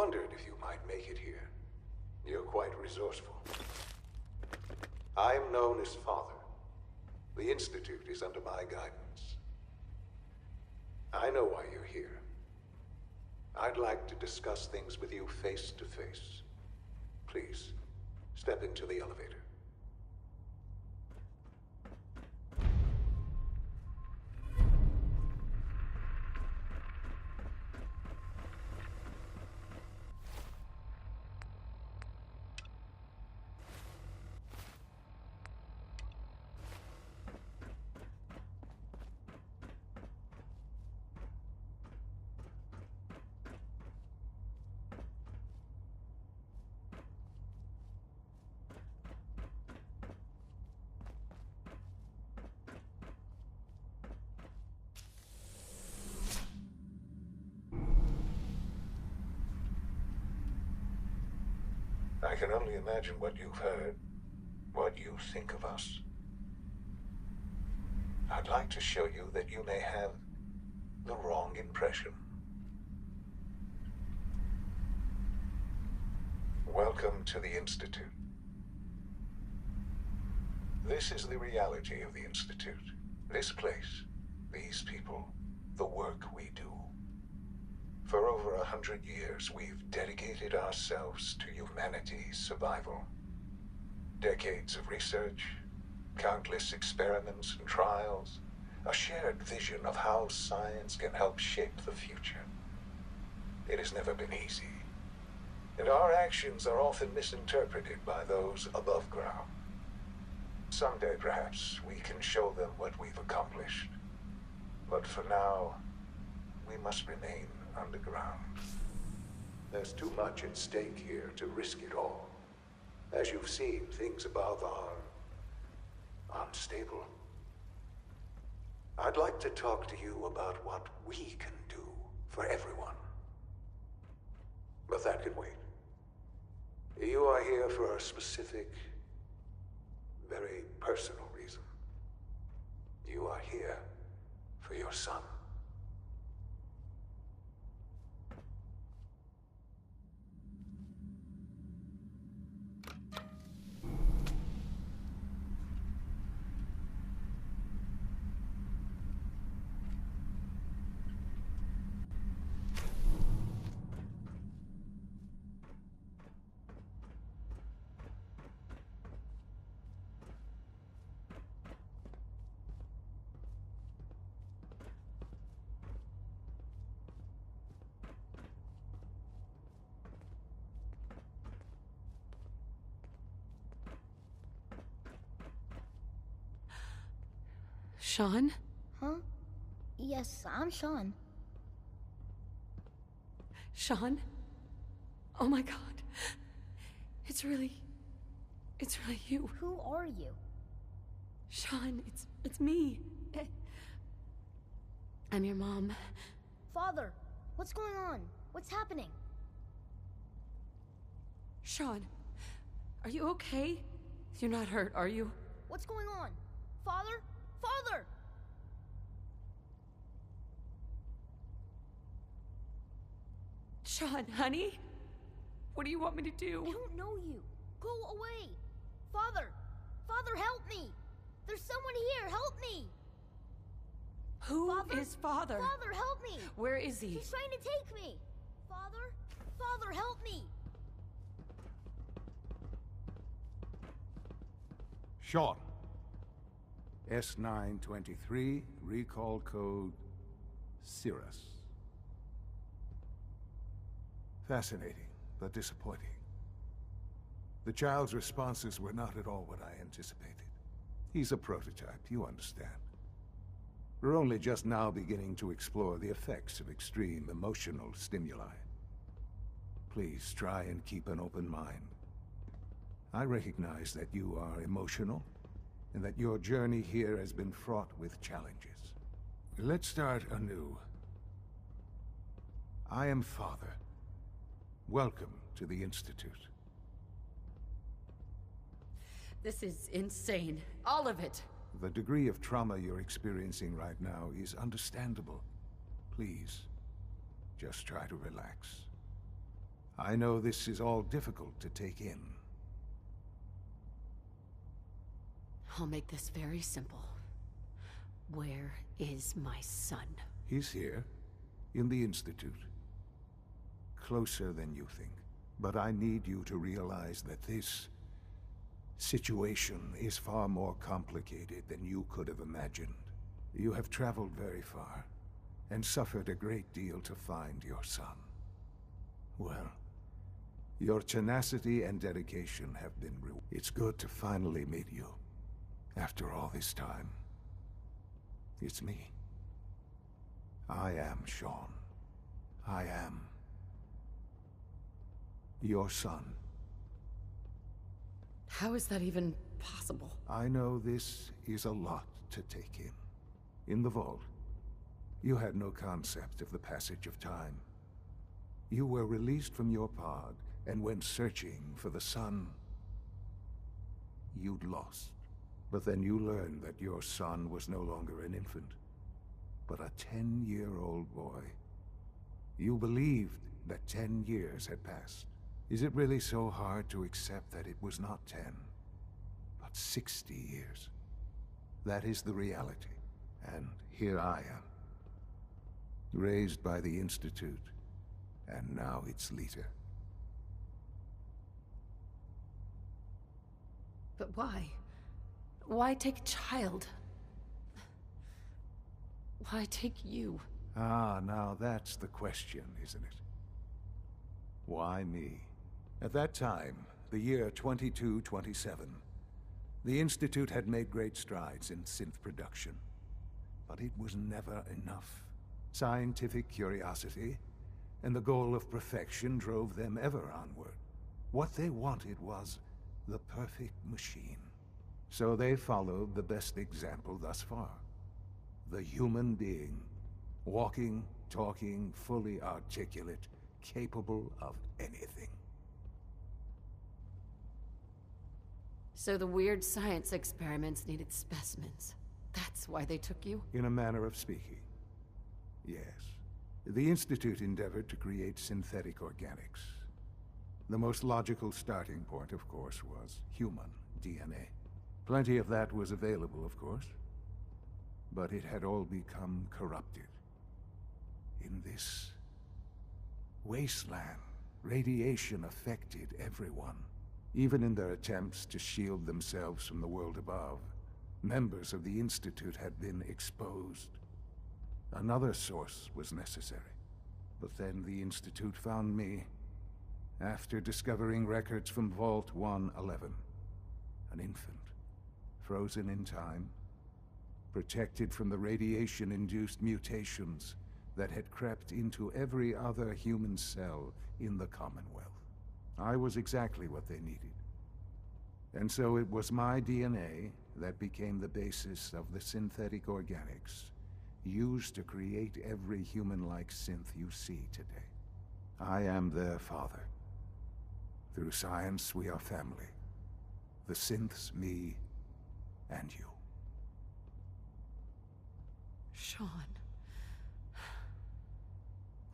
wondered if you might make it here. You're quite resourceful. I am known as Father. The Institute is under my guidance. I know why you're here. I'd like to discuss things with you face to face. Please, step into the elevator. I can only imagine what you've heard, what you think of us. I'd like to show you that you may have the wrong impression. Welcome to the Institute. This is the reality of the Institute. This place, these people, the work we do. For over 100 years, we've dedicated ourselves to humanity's survival. Decades of research, countless experiments and trials, a shared vision of how science can help shape the future. It has never been easy, and our actions are often misinterpreted by those above ground. Someday, perhaps, we can show them what we've accomplished. But for now, we must remain underground. There's too much at stake here to risk it all. As you've seen, things above are unstable. I'd like to talk to you about what we can do for everyone. But that can wait. You are here for a specific, very personal reason. You are here for your son. Sean? Huh? Yes, I'm Sean. Sean? Oh my god. It's really you. Who are you? Sean, it's me. I'm your mom. Father, what's going on? What's happening? Sean, are you okay? You're not hurt, are you? What's going on? Father? Father! Sean, honey? What do you want me to do? I don't know you. Go away. Father! Father, help me! There's someone here, help me! Who is Father? Father, help me! Where is he? He's trying to take me! Father? Father, help me! Sean. S923, recall code Cirrus. Fascinating, but disappointing. The child's responses were not at all what I anticipated. He's a prototype, you understand. We're only just now beginning to explore the effects of extreme emotional stimuli. Please try and keep an open mind. I recognize that you are emotional, and that your journey here has been fraught with challenges. Let's start anew. I am Father. Welcome to the Institute. This is insane. All of it. The degree of trauma you're experiencing right now is understandable. Please, just try to relax. I know this is all difficult to take in. I'll make this very simple. Where is my son? He's here, in the Institute. Closer than you think. But I need you to realize that this situation is far more complicated than you could have imagined. You have traveled very far, and suffered a great deal to find your son. Well, your tenacity and dedication have been rewarded. It's good to finally meet you, after all this time. It's me. I am Sean. I am your son. How is that even possible? I know this is a lot to take in. In the vault, you had no concept of the passage of time. You were released from your pod and went searching for the son you'd lost. But then you learned that your son was no longer an infant, but a 10-year-old boy. You believed that 10 years had passed. Is it really so hard to accept that it was not 10, but 60 years? That is the reality, and here I am. Raised by the Institute, and now its leader. But why? Why take a child? Why take you? Ah, now that's the question, isn't it? Why me? At that time, the year 2227, the Institute had made great strides in synth production. But it was never enough. Scientific curiosity and the goal of perfection drove them ever onward. What they wanted was the perfect machine. So they followed the best example thus far. The human being. Walking, talking, fully articulate, capable of anything. So the weird science experiments needed specimens. That's why they took you? In a manner of speaking, yes. The Institute endeavored to create synthetic organics. The most logical starting point, of course, was human DNA. Plenty of that was available, of course. But it had all become corrupted. In this wasteland, radiation affected everyone. Even in their attempts to shield themselves from the world above, members of the Institute had been exposed. Another source was necessary. But then the Institute found me, after discovering records from Vault 111. An infant, frozen in time, protected from the radiation-induced mutations that had crept into every other human cell in the Commonwealth. I was exactly what they needed. And so it was my DNA that became the basis of the synthetic organics used to create every human-like synth you see today. I am their father. Through science, we are family. The synths, me, and you. Sean.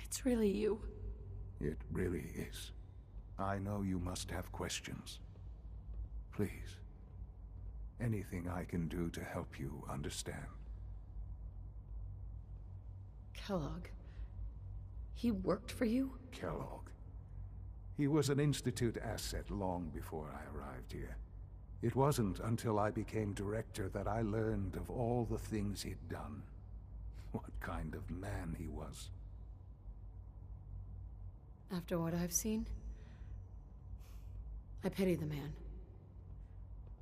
It's really you. It really is. I know you must have questions. Please. Anything I can do to help you understand. Kellogg. He worked for you? Kellogg. He was an Institute asset long before I arrived here. It wasn't until I became director that I learned of all the things he'd done. What kind of man he was. After what I've seen, I pity the man.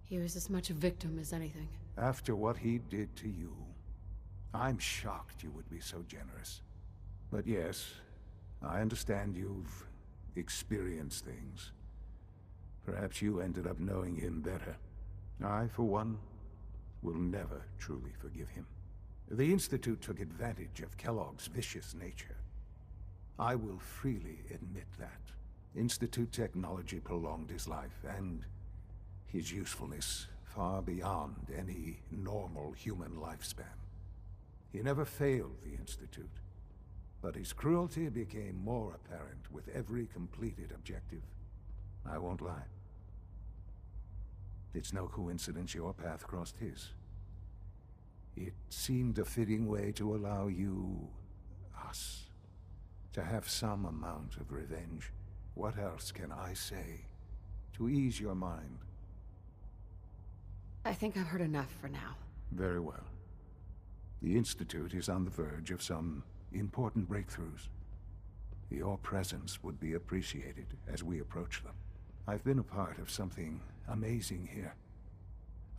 He was as much a victim as anything. After what he did to you, I'm shocked you would be so generous. But yes, I understand you've experienced things. Perhaps you ended up knowing him better. I, for one, will never truly forgive him. The Institute took advantage of Kellogg's vicious nature. I will freely admit that. Institute technology prolonged his life, and his usefulness far beyond any normal human lifespan. He never failed the Institute. But his cruelty became more apparent with every completed objective. I won't lie. It's no coincidence your path crossed his. It seemed a fitting way to allow you, us, to have some amount of revenge. What else can I say to ease your mind? I think I've heard enough for now. Very well. The Institute is on the verge of some important breakthroughs. Your presence would be appreciated as we approach them. I've been a part of something amazing here.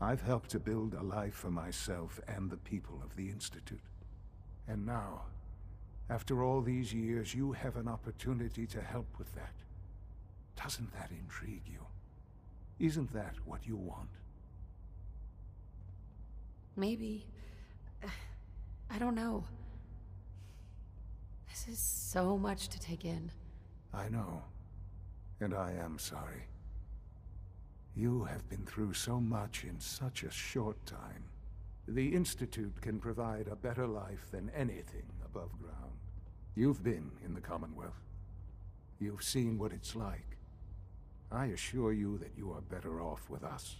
I've helped to build a life for myself and the people of the Institute. And now, after all these years, you have an opportunity to help with that. Doesn't that intrigue you? Isn't that what you want? Maybe. I don't know. This is so much to take in. I know. And I am sorry. You have been through so much in such a short time. The Institute can provide a better life than anything above ground. You've been in the Commonwealth. You've seen what it's like. I assure you that you are better off with us.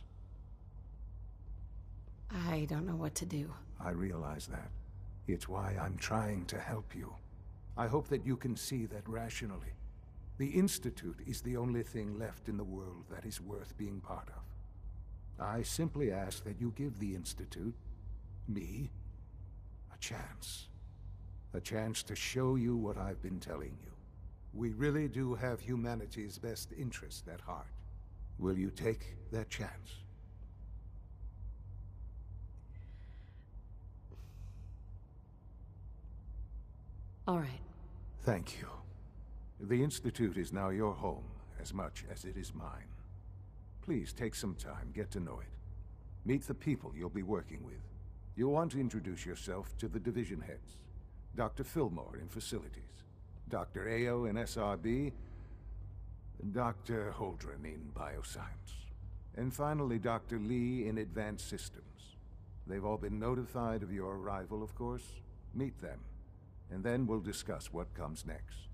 I don't know what to do. I realize that. It's why I'm trying to help you. I hope that you can see that rationally. The Institute is the only thing left in the world that is worth being part of. I simply ask that you give the Institute, me, a chance. A chance to show you what I've been telling you. We really do have humanity's best interest at heart. Will you take that chance? All right. Thank you. The Institute is now your home, as much as it is mine. Please take some time, get to know it. Meet the people you'll be working with. You'll want to introduce yourself to the division heads. Dr. Fillmore in Facilities, Dr. Ayo in SRB, Dr. Holdren in Bioscience, and finally Dr. Lee in Advanced Systems. They've all been notified of your arrival, of course. Meet them, and then we'll discuss what comes next.